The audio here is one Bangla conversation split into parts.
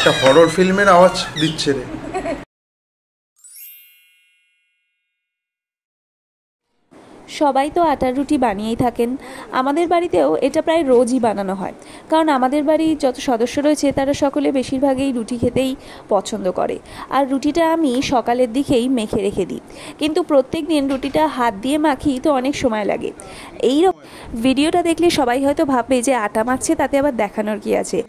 একটা হরর ফিল্মের আওয়াজ দিচ্ছে রে। সবাই তো আটার রুটি বানিয়েই থাকেন, আমাদের বাড়িতেও এটা প্রায় রোজই বানানো হয়, কারণ আমাদের বাড়ির যত সদস্য রয়েছে তারা সকলে বেশিরভাগই রুটি খেতেই পছন্দ করে। আর রুটিটা আমি সকালের দিকেই মেখে রেখে দিই, কিন্তু প্রত্যেক দিন রুটিটা হাত দিয়ে মাখি তো অনেক সময় লাগে। এই ভিডিওটা দেখলে সবাই হয়তো ভাববে যে আটা মাখছে, তাতে আবার দেখানোর কি আছে।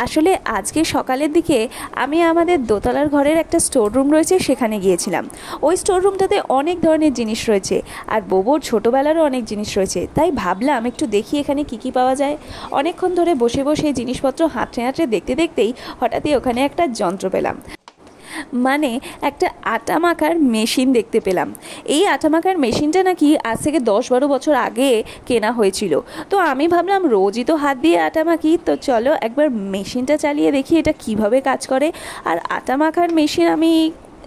আসলে আজকে সকালের দিকে আমি আমাদের দোতলার ঘরের একটা স্টোর রুম রয়েছে সেখানে গিয়েছিলাম। ওই স্টোর রুমটাতে অনেক ধরনের জিনিস রয়েছে, আর বোবোর ছোটোবেলারও অনেক জিনিস রয়েছে, তাই ভাবলাম একটু দেখি এখানে কি কি পাওয়া যায়। অনেকক্ষণ ধরে বসে বসে জিনিসপত্র হাঁটতে হাঁটতে দেখতে দেখতেই হঠাৎই ওখানে একটা যন্ত্র পেলাম, মানে একটা আটা মাখার মেশিন দেখতে পেলাম। এই আটা মাখার মেশিনটা নাকি আজ থেকে 10-12 বছর আগে কেনা হয়েছিল। তো আমি ভাবলাম রোজই তো হাত দিয়ে আটা মাখি, তো চলো একবার মেশিনটা চালিয়ে দেখি এটা কিভাবে কাজ করে। আর আটা মাখার মেশিন আমি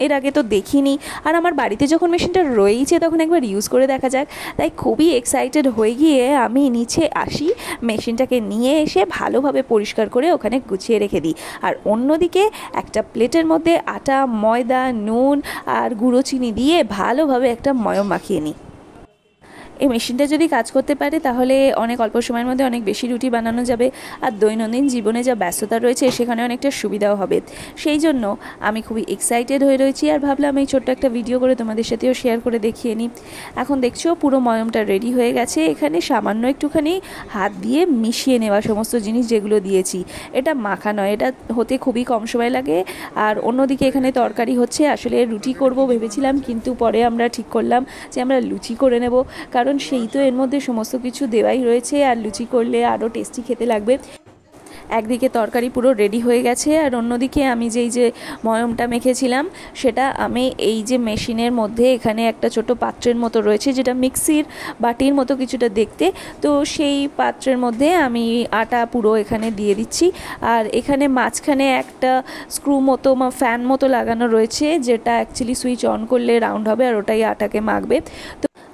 এর আগে তো দেখিনি, আর আমার বাড়িতে যখন মেশিনটা রয়েছে তখন একবার ইউজ করে দেখা যাক। তাই খুবই এক্সাইটেড হয়ে গিয়ে আমি নিচে আসি, মেশিনটাকে নিয়ে এসে ভালোভাবে পরিষ্কার করে ওখানে গুছিয়ে রেখে দিই। আর অন্যদিকে একটা প্লেটের মধ্যে আটা, ময়দা, নুন আর গুঁড়ো চিনি দিয়ে ভালোভাবে একটা ময়ম মাখিয়ে নিই। এই মেশিনটা যদি কাজ করতে পারে তাহলে অনেক অল্প সময়ের মধ্যে অনেক বেশি রুটি বানানো যাবে, আর দৈনন্দিন জীবনে যা ব্যস্ততা রয়েছে সেখানে অনেকটা সুবিধাও হবে। সেই জন্য আমি খুবই এক্সাইটেড হয়ে রয়েছি, আর ভাবলাম এই ছোট্ট একটা ভিডিও করে তোমাদের সাথেও শেয়ার করে দেখিয়ে নিই। এখন দেখছো পুরো ময়মটা রেডি হয়ে গেছে। এখানে সামান্য একটুখানি হাত দিয়ে মিশিয়ে নেওয়া সমস্ত জিনিস যেগুলো দিয়েছি, এটা মাখা নয়, এটা হতে খুবই কম সময় লাগে। আর অন্যদিকে এখানে তরকারি হচ্ছে, আসলে রুটি করব ভেবেছিলাম, কিন্তু পরে আমরা ঠিক করলাম যে আমরা লুচি করে নেব, কারণ সেই তো এর মধ্যে সমস্ত কিছু দেওয়াই রয়েছে, আর লুচি করলে আরও টেস্টি খেতে লাগবে। একদিকে তরকারি পুরো রেডি হয়ে গেছে, আর অন্যদিকে আমি যে ময়মটা মেখেছিলাম সেটা আমি এই যে মেশিনের মধ্যে, এখানে একটা ছোট পাত্রের মতো রয়েছে যেটা মিক্সির বাটির মতো কিছুটা দেখতে, তো সেই পাত্রের মধ্যে আমি আটা পুরো এখানে দিয়ে দিচ্ছি। আর এখানে মাঝখানে একটা স্ক্রু মতো বা ফ্যান মতো লাগানো রয়েছে, যেটা অ্যাকচুয়ালি সুইচ অন করলে রাউন্ড হবে আর ওটাই আটাকে মাখবে।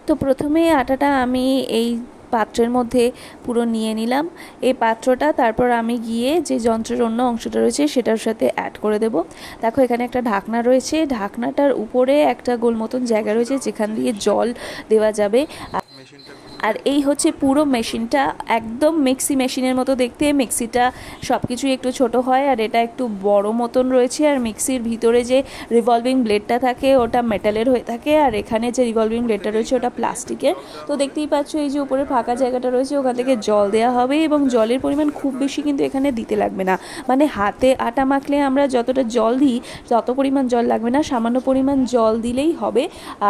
তো প্রথমে আটাটা আমি এই পাত্রের মধ্যে পুরো নিয়ে নিলাম এই পাত্রটা, তারপর আমি গিয়ে যে যন্ত্রের অন্য অংশটা রয়েছে সেটার সাথে অ্যাড করে দেব। দেখো এখানে একটা ঢাকনা রয়েছে, ঢাকনাটার উপরে একটা গোল মতন জায়গা রয়েছে যেখান দিয়ে জল দেওয়া যাবে। আর এই হচ্ছে পুরো মেশিনটা, একদম মিক্সি মেশিনের মতো দেখতে। মিক্সিটা সব কিছুই একটু ছোট হয়, আর এটা একটু বড় মতন রয়েছে। আর মিক্সির ভিতরে যে রিভলভিং ব্লেডটা থাকে ওটা মেটালের হয়ে থাকে, আর এখানে যে রিভলভিং ব্লেডটা রয়েছে ওটা প্লাস্টিকের। তো দেখতেই পাচ্ছ এই যে উপরে ফাঁকা জায়গাটা রয়েছে, ওখান থেকে জল দেওয়া হবে, এবং জলের পরিমাণ খুব বেশি কিন্তু এখানে দিতে লাগবে না। মানে হাতে আটা মাখলে আমরা যতটা জল দিই তত পরিমাণ জল লাগবে না, সামান্য পরিমাণ জল দিলেই হবে।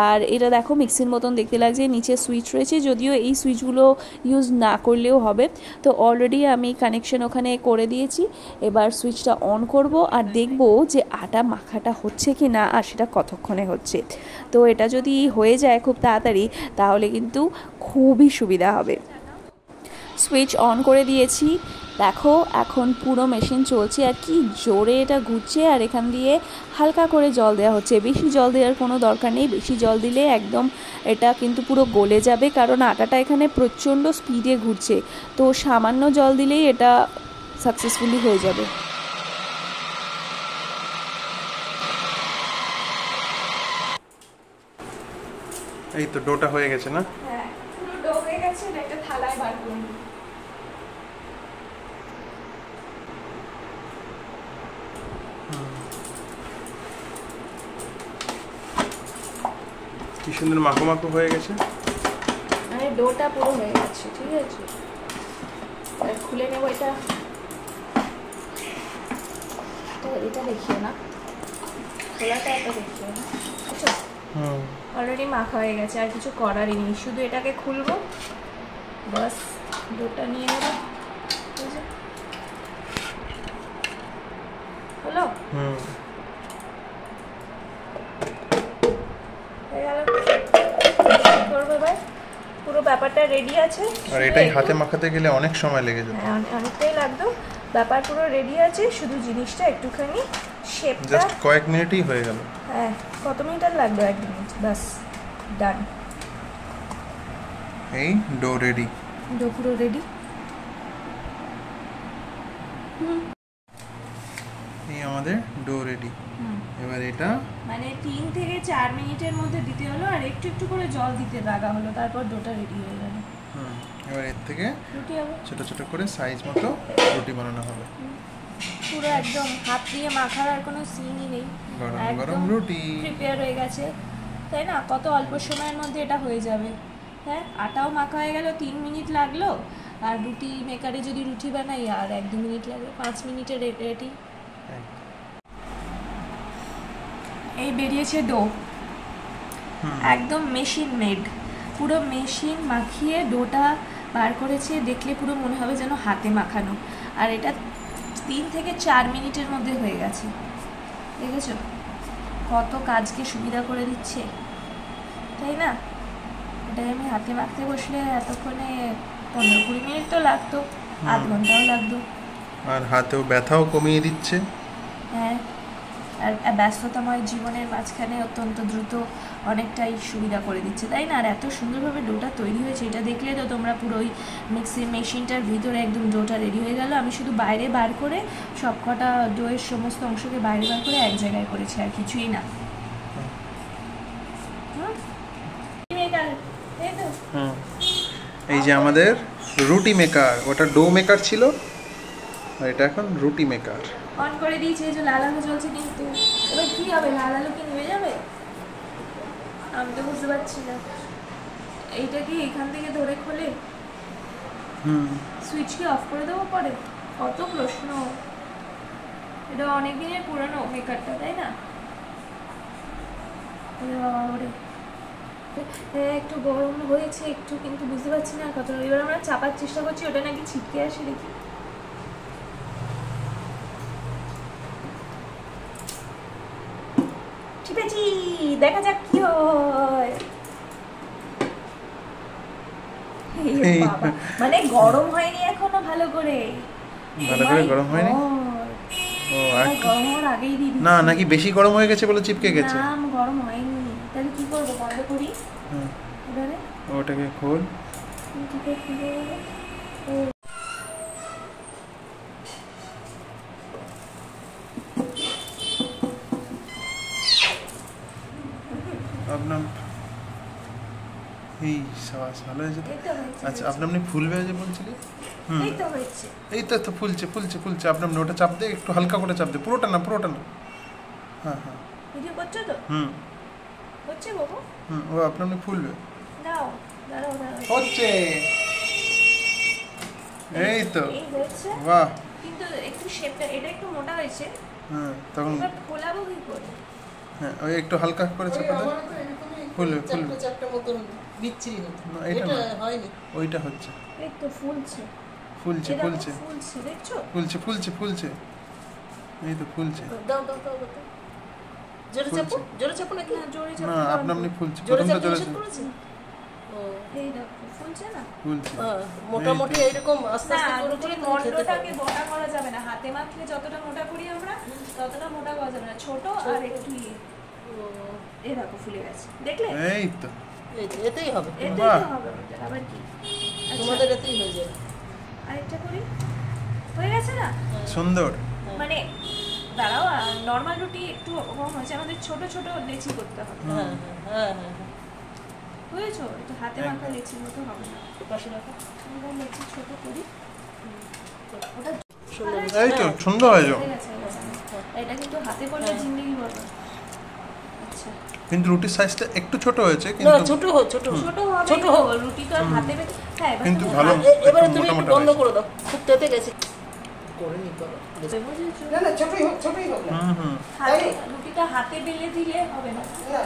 আর এটা দেখো মিক্সির মতন দেখতে লাগছে, নিচে সুইচ রয়েছে, যদিও এই সুইচগুলো ইউজ না করলেও হবে। তো অলরেডি আমি কানেকশন ওখানে করে দিয়েছি, এবার সুইচটা অন করব আর দেখব যে আটা মাখাটা হচ্ছে কি না, আর সেটা কতক্ষণে হচ্ছে। তো এটা যদি হয়ে যায় খুব তাড়াতাড়ি তাহলে কিন্তু খুবই সুবিধা হবে। সুইচ অন করে দিয়েছি, দেখো এখন পুরো মেশিন চলছে, আর কি জোরে এটা ঘুরছে। আর এখান দিয়ে হালকা করে জল দেওয়া হচ্ছে, বেশি জল দেওয়ার কোনো দরকার নেই, বেশি জল দিলে একদম এটা কিন্তু পুরো গলে যাবে, কারণ আটাটা এখানে প্রচণ্ড স্পিডে ঘুরছে। তো সামান্য জল দিলেই এটা সাকসেসফুলি হয়ে যাবে। এই তো ডোটা হয়ে গেছে না? হ্যাঁ পুরো ডো হয়ে গেছে, একটা থালায় বার করে নিই। কি সুন্দর মাখো মাখো হয়ে গেছে, মানে ডোটা পুরো হয়ে গেছে। ঠিক আছে, আর খুলে নেব এটা। এটা দেখিও না, খোলাটা এটা দেখিও না। আচ্ছা অলরেডি মাখা হয়ে গেছে, আর কিছু করারই নেই, শুধু এটাকে খুলবো, বাস ডোটা নিয়ে নেব। হলো? পুরো ব্যাপারটা রেডি আছে, আর এটাই হাতে মাখাতে গেলে অনেক সময় লেগে যেত। হ্যাঁ অনেকটাই লাগতো। ব্যাপার পুরো রেডি আছে, শুধু জিনিসটা একটুখানি শেপটা, জাস্ট কয়েক মিনিটই হয়ে গেল। হ্যাঁ কত মিনিট আর লাগবে? 1 মিনিট, বাস ডান। এই ডো রেডি, ডো পুরো রেডি। আমাদের ডো রেডি। এবার এটা মানে 3 থেকে 4 মিনিটের মধ্যে দিতে হলো, আর একটু একটু করে জল দিতে লাগা হলো, তারপর ডোটা রেডি হয়ে গেল। এবার এর থেকে রুটি হবে, ছোট ছোট করে সাইজ মতো রুটি বানানো হবে। পুরো একদম হাত দিয়ে মাখার আর কোনো সিনই নেই, গরম একদম গরম রুটি প্রিপেয়ার হয়ে গেছে, তাই না? কত অল্প সময়ের মধ্যে এটা হয়ে যাবে। হ্যাঁ, আটাও মাখা হয়ে গেল, 3 মিনিট লাগলো। আর রুটি মেকারে যদি রুটি বানাই আর 1-2 মিনিট লাগে, 5 মিনিটে রেডি। এই বেরিয়েছে ডো, একদম মেশিন মেড, পুরো মেশিন মাখিয়ে ডোটা বার করেছে। দেখলে পুরো মনে হবে যেন হাতে মাখানো, আর এটা 3 থেকে 4 মিনিটের মধ্যে হয়ে গেছে। দেখেছো কত কাজকে সুবিধা করে দিচ্ছে, তাই না? এটাই আমি হাতে মাখতে বসলে এতক্ষণে 15-20 মিনিট তো লাগতো, আধ ঘন্টাও লাগতো। আর হাতেও ব্যথাও কমিয়ে দিচ্ছে। হ্যাঁ, আর ব্যস্ততাময় জীবনের মাঝখানে অত্যন্ত দ্রুত অনেকটাই সুবিধা করে দিচ্ছে, তাই না? আর এত সুন্দরভাবে ডোটা তৈরি হয়েছে, এটা দেখলে তো তোমরা পুরো ওই মিক্সি মেশিনটার ভিতরে একদম ডোটা রেডি হয়ে গেল। আমি শুধু বাইরে বার করে সবকটা ডোয়ের সমস্ত অংশকে বাইরে বার করে এক জায়গায় করেছি, আর কিছুই না। এই যে আমাদের রুটি মেকার, ওটা ডো মেকার ছিল, আর এটা এখন রুটি মেকার। অন করে দিয়েছি, এই যে লাল আলো জ্বলছে, কিন্তু এবার কি হবে? লাল আলো কি নেমে যাবে? আমি তো বুঝতে পারছি না। এইটা কি এখান থেকে ধরে খোলে? সুইচ কি অফ করে দেবো পরে? কত প্রশ্ন। এটা অনেক দিনের পুরনো মেকারটা, তাই না? একটু গরম হয়েছে একটু, কিন্তু বুঝতে পারছি না কত। এবার আমরা চাপার চেষ্টা করছি, ওটা নাকি ছিটকে আসে, দেখি। টিপেছি, দেখা যাক কি হয়। মানে গরম হয়নি এখনো ভালো করে? গরম হয়নি? ও গরম হওয়ার আগেই দিয়ে দিচ্ছি। না, নাকি বেশি গরম হয়ে গেছে বলে চিপকে গেছে? না, গরম হয়নি। তাহলে কি করবো? বন্ধ করি এবারে, ওটাকে খোল। আপনার এই সাবাস, ভালো হয়েছে তো? আচ্ছা, আপনি ফুলবে যে বলছিলেন। এই তো হয়েছে, এই তো ফুলছে ফুলছে ফুলছে। আপনার ওটা চাপ দে, একটু হালকা করে চাপ দে, পুরোটা না, পুরোটা না। হ্যাঁ হ্যাঁ, ভিডিও করছো তো? হচ্ছে বাবু। ও আপনার ফুলবে। দাও, দাঁড়াও দাঁড়াও। হচ্ছে, এই তো, এই হয়েছে। বাহ। কিন্তু একটু শেপটা, এটা একটু মোটা হয়েছে। তখন এবার ফোলাবো কি করে? হ্যাঁ, ওই একটু হালকা করে চাপ দে, ফুলবে ফুলবে। চারটা মতো বিচ্ছিরি হতো, না, এটা হয়নি, ওইটা হচ্ছে। এই তো ফুলছে, ফুলছে ফুলছে ফুলছে, দেখছো? ফুলছে ফুলছে ফুলছে, এই তো ফুলছে। দাও দাও দাও দাও, জোরে চাপো, জোরে চাপো নাকি? না, জোরে চাপ। না, আপনি ফুলছে, জোরে প্রথমটা চাপতে জোরে নিষেধ করেছে? ও, এই দেখো ফুলছে না? ফুলছে। মোটামুটি এইরকম আস্তে না, আস্তে করে করে তুমি খেতে মন্ডটাকে থাকো। মোটা করা যাবে না। হাতে মাখলে যতটা মোটা করি আমরা, ততটা মোটা করা যাবে না। ছোট আর একটু এই দেখো ফুলে গেছে, দেখলে? এই তো, এই যে এতেই হবে, এতেই বাহ। তো হবে আমাদের, আবার কি? তোমাদের এতেই হয়ে যাবে। আরেকটা করি, হয়ে গেছে না? সুন্দর। মানে দাঁড়াও, নর্মাল রুটি একটু কম হয়েছে, আমাদের ছোট ছোট লেচি করতে হবে। হ্যাঁ হ্যাঁ হ্যাঁ, বুঝেছো? একটু হাতে মাখা লেচির মতো হবে না। পাশে রাখো। আমরা লেচি ছোট করি, ওটা সুন্দর। এই তো সুন্দর হয়েছে। হয়ে গেছে, হয়ে গেছে। এটা কিন্তু হাতে করলে জিন্দেগি বলবো। আচ্ছা, কিন্তু রুটির সাইজটা একটু ছোট হয়েছে, না, কিন্তু ছোট হোক, ছোট হোক। ছোট হবে, ছোট হোক। রুটি তো আর হাতে হ্যাঁ, এবার কিন্তু তুমি ভালো। এবারে একটু তুমি মোটা একটু মোটা বন্ধ হয়েছে। করে দাও, খুব তেতে গেছে। করে নি করো। বুঝেছো? না না, ছোটই হোক, ছোটই হোক না। হাতে রুটিটা হাতে বেলে দিলে হবে না। না,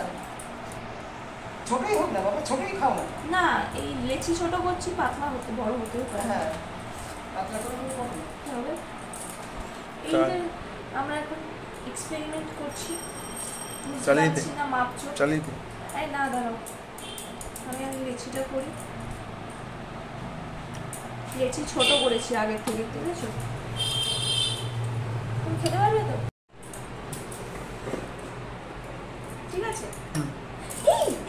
ছোটই হোক না বাবা, ছোটই খাও না। না, এই লেচি ছোট করছি, পাতলা হতে বড় হতেও পারে। হ্যাঁ, পাতলা করে করো। হবে। এই যে আমরা এখন এক্সপেরিমেন্ট করছি, চালিয়ে দে। বুঝতে পারছি না মাপছো। চালিয়ে দে। এই না, দাঁড়াও, আমি লেচিটা করি। লেচি ছোট করেছি আগের থেকে, ঠিক আছে? তুমি খেতে পারবে তো? ঠিক আছে,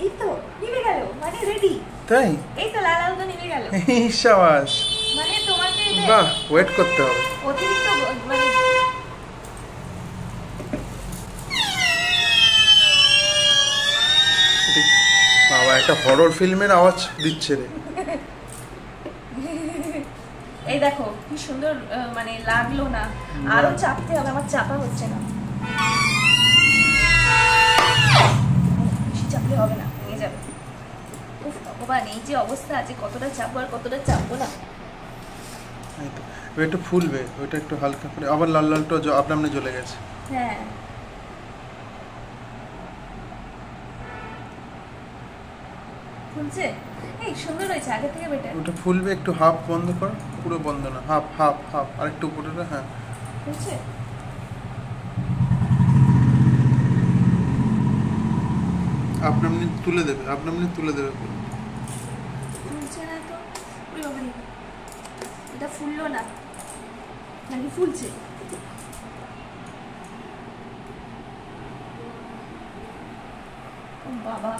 এই তো নিভে গেল, মানে রেডি। তাই? এই তো লাল আলোটা নিভে গেল। এই সাবাস, মানে তোমাকে বাহ, ওয়েট করতে হবে। অতিরিক্ত মানে একটা হরর ফিল্মের আওয়াজ দিচ্ছে রে। এই দেখো কি সুন্দর মানে লাগলো না, আরো চাপতে হবে, আমার চাপা হচ্ছে না, বেশি চাপলে হবে না, ভেঙে যাবে। উফ ভগবান, এই যে অবস্থা আছে, কতটা চাপবো আর কতটা চাপবো না। একটু ফুলবে, ওইটা একটু হালকা করে, আবার লাল লালটা আপনার জ্বলে গেছে। হ্যাঁ ফুলছে, এই সুন্দর হয়েছে, আগে থেকে বেটার। ওটা ফুলবে, একটু হাফ বন্ধ কর, পুরো বন্ধ না, হাফ হাফ হাফ, আর একটু উপরে, হ্যাঁ ফুলছে। আপনি তুলে দেবে, তুলে দেবে। ফুলছে না তো, ওই বাবা রে, এটা ফুললো না নাকি ফুলছে? ও বাবা,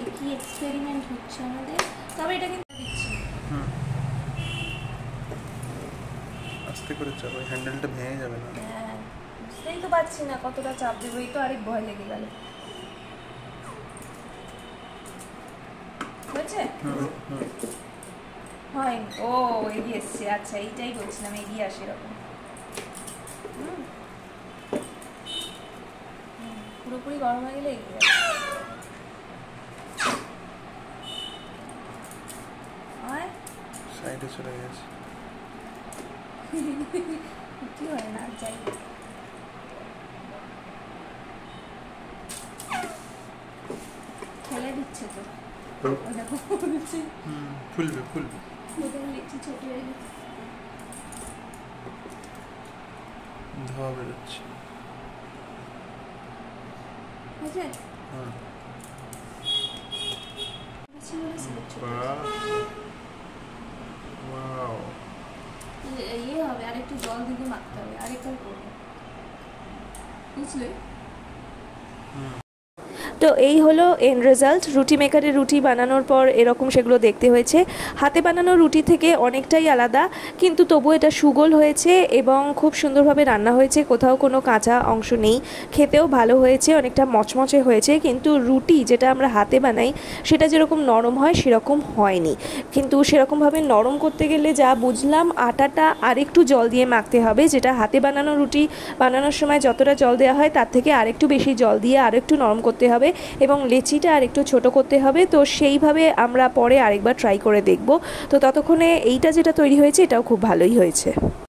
এ কি এক্সপেরিমেন্ট হচ্ছে আমাদের। তবে এটা কিন্তু দিচ্ছি আস্তে করে চাপ, ওই হ্যান্ডেলটা ভেঙে যাবে না। হ্যাঁ বুঝতেই তো পারছি না কতটা চাপ দেবো, এই তো আরেক ভয় লেগে গেল। হয়েছে? হয় ও এগিয়ে এসছে, আচ্ছা এইটাই বলছিলাম, এগিয়ে আসে এরকম। পুরোপুরি গরম হয়ে গেলে এগিয়ে যাবে। সাইডে চলে গেছে, কি হয় না, যাই খেলে দিচ্ছে তো, দেখো ফুলছে। ফুলবে ফুলবে, লিচি ছোট হয়ে গেছে, ধোয়া বেরোচ্ছে। বুঝলে? হ্যাঁ ইয়ে হবে, আর একটু জল দিয়ে মাখতে হবে, আরেকবার করবো, বুঝলে? তো এই হলো এন্ড রেজাল্ট। রুটি মেকারে রুটি বানানোর পর এরকম সেগুলো দেখতে হয়েছে। হাতে বানানো রুটি থেকে অনেকটাই আলাদা, কিন্তু তবু এটা সুগোল হয়েছে এবং খুব সুন্দরভাবে রান্না হয়েছে, কোথাও কোনো কাঁচা অংশ নেই, খেতেও ভালো হয়েছে, অনেকটা মচমচে হয়েছে। কিন্তু রুটি যেটা আমরা হাতে বানাই সেটা যেরকম নরম হয় সেরকম হয়নি। কিন্তু সেরকমভাবে নরম করতে গেলে যা বুঝলাম, আটাটা আরেকটু জল দিয়ে মাখতে হবে, যেটা হাতে বানানো রুটি বানানোর সময় যতটা জল দেওয়া হয় তার থেকে আরেকটু বেশি জল দিয়ে আরেকটু নরম করতে হবে এবং লেচিটা আরেকটু ছোট করতে হবে। তো সেইভাবে আমরা পরে আরেকবার ট্রাই করে দেখব। তো ততক্ষণে এইটা যেটা তৈরি হয়েছে এটাও খুব ভালোই হয়েছে।